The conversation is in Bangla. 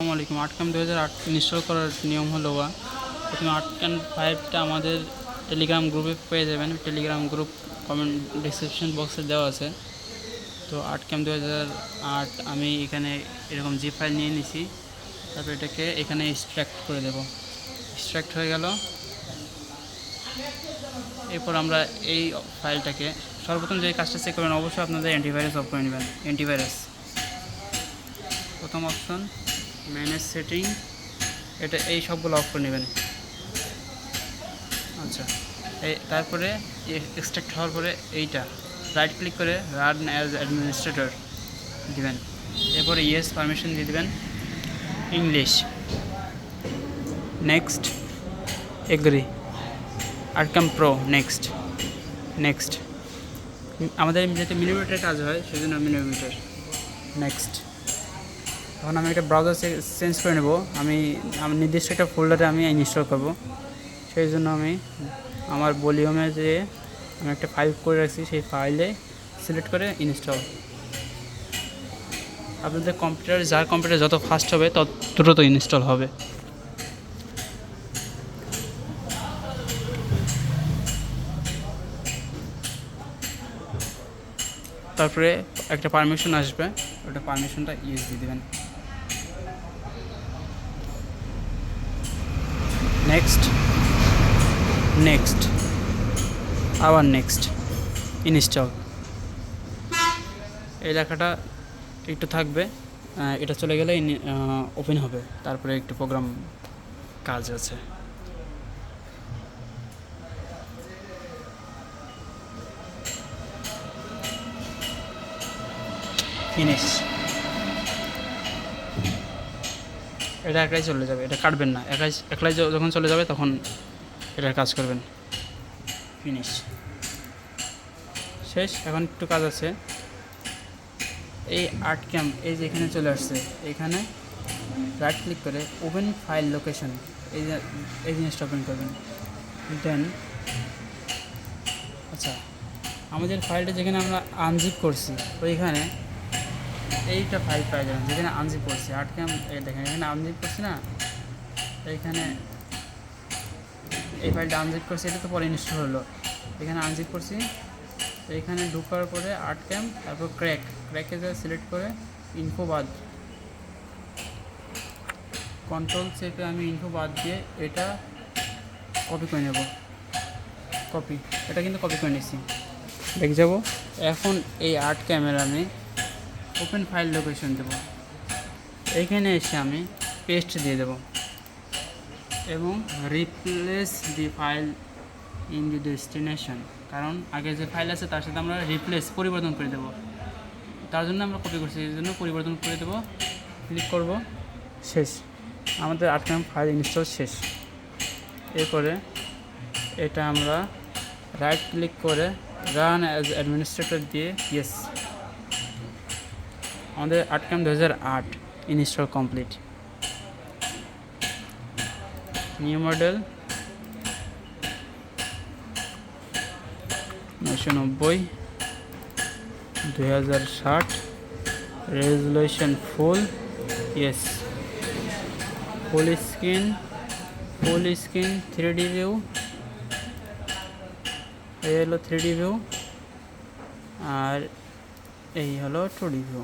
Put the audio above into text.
আসসালামু আলাইকুম। আটকাম 2008 ইনস্টল করার নিয়ম হলো প্রথমে আটকাম 5টা আমাদের টেলিগ্রাম গ্রুপে পেয়ে যাবেন। টেলিগ্রাম গ্রুপ কমেন্ট ডিসক্রিপশন বক্সে দেওয়া আছে। তো আটকাম 2008 আমি এখানে এরকম জি ফাইল নিয়ে নিছি। তারপর এটাকে এখানে এক্সট্র্যাক্ট করে দেব। এক্সট্র্যাক্ট হয়ে গেল। এরপর আমরা এই ফাইলটাকে সর্বপ্রথম যে কাজটা চেক করবেন, অবশ্যই আপনাদের অ্যান্টিভাইরাস অফ করে নেবেন। অ্যান্টিভাইরাস প্রথম অপশন ম্যানেজ সেটিং, এটা এই সবগুলো অফ করে নেবেন। আচ্ছা, তারপরে এক্সট্রাক্ট হওয়ার পরে এইটা রাইট ক্লিক করে রান অ্যাজ অ্যাডমিনিস্ট্রেটর দিবেন। এরপরে ইয়েস পারমিশন দিয়ে দেবেন, ইংলিশ, নেক্সট, এগ্রি, আটকাম প্রো, নেক্সট নেক্সট। আমাদের যেহেতু মিলিমিটার কাজ হয় সেজন্য মিলিমিটার, নেক্সট। তখন আমি একটা ব্রাউজার চেঞ্জ করে নেব। আমি নির্দিষ্ট একটা ফোল্ডারে আমি ইনস্টল করব, সেই জন্য আমি আমার ভলিউমে যে আমি একটা ফাইল করে রাখছি সেই ফাইলে সিলেক্ট করে ইনস্টল। আপনাদের কম্পিউটার, যার কম্পিউটার যত ফাস্ট হবে তত দ্রুত ইনস্টল হবে। তারপরে একটা পারমিশন আসবে, ওটা পারমিশনটা ইউজ দিয়ে দেবেন। নেক্সট, নেক্সট, আবার নেক্সট, ইনস্টল। এই লেখাটা একটু থাকবে, এটা চলে গেলে ওপেন হবে। তারপরে একটু প্রোগ্রাম কাজ আছে। ফিনিশ। এটা একাই চলে যাবে, এটা কাটবেন না। একলাই যখন চলে যাবে তখন এটার কাজ করবেন। ফিনিশ, শেষ। এখন একটু কাজ আছে। এই আটকাম এই যে এখানে চলে আসছে, এখানে রাইট ক্লিক করে ওপেন ফাইল লোকেশন, এই জিনিসটা ওপেন করবেন। দেন আচ্ছা, আমাদের ফাইলটা যেখানে আমরা আনজিপ করছি ওইখানে এইটা ফাইল পাই যাবেন, যেখানে আনজিপ করছি। আটকাম দেখেন এখানে আনজিপ করছি না, এইখানে এই ফাইলটা আনজিপ করছি, এটা তো পরে ইনস্টল হলো। এখানে আনজিপ করছি, এইখানে ঢোকার পরে আটকাম, তারপর ক্র্যাকে যা সিলেক্ট করে ইনফো বাদ, কন্ট্রোল চেপে আমি ইনফো বাদ দিয়ে এটা কপি করে নেব। কপি, এটা কিন্তু কপি করে নিচ্ছি। দেখে যাব। এখন এই আটকামের আমি ওপেন ফাইল লোকেশন দেব। এইখানে এসে আমি পেস্ট দিয়ে দেব এবং replace the file in the destination, কারণ আগে যে ফাইল আছে তার সাথে আমরা পরিবর্তন করে দেব। তার জন্য আমরা কপি করছি, এই জন্য পরিবর্তন করে দেব। ক্লিক করব, শেষ। আমাদের আটকাম ফাইল ইনস্টল শেষ। এরপরে এটা আমরা রাইট ক্লিক করে রান অ্যাজ অ্যাডমিনিস্ট্রেটর দিয়ে ইয়েস। আমাদের আটকাম 2008 install complete. New model 990, 2060, resolution ফুল, yes. Full screen 3D view, এই হলো 3D ভিউ, আর এই হলো 2D ভিউ।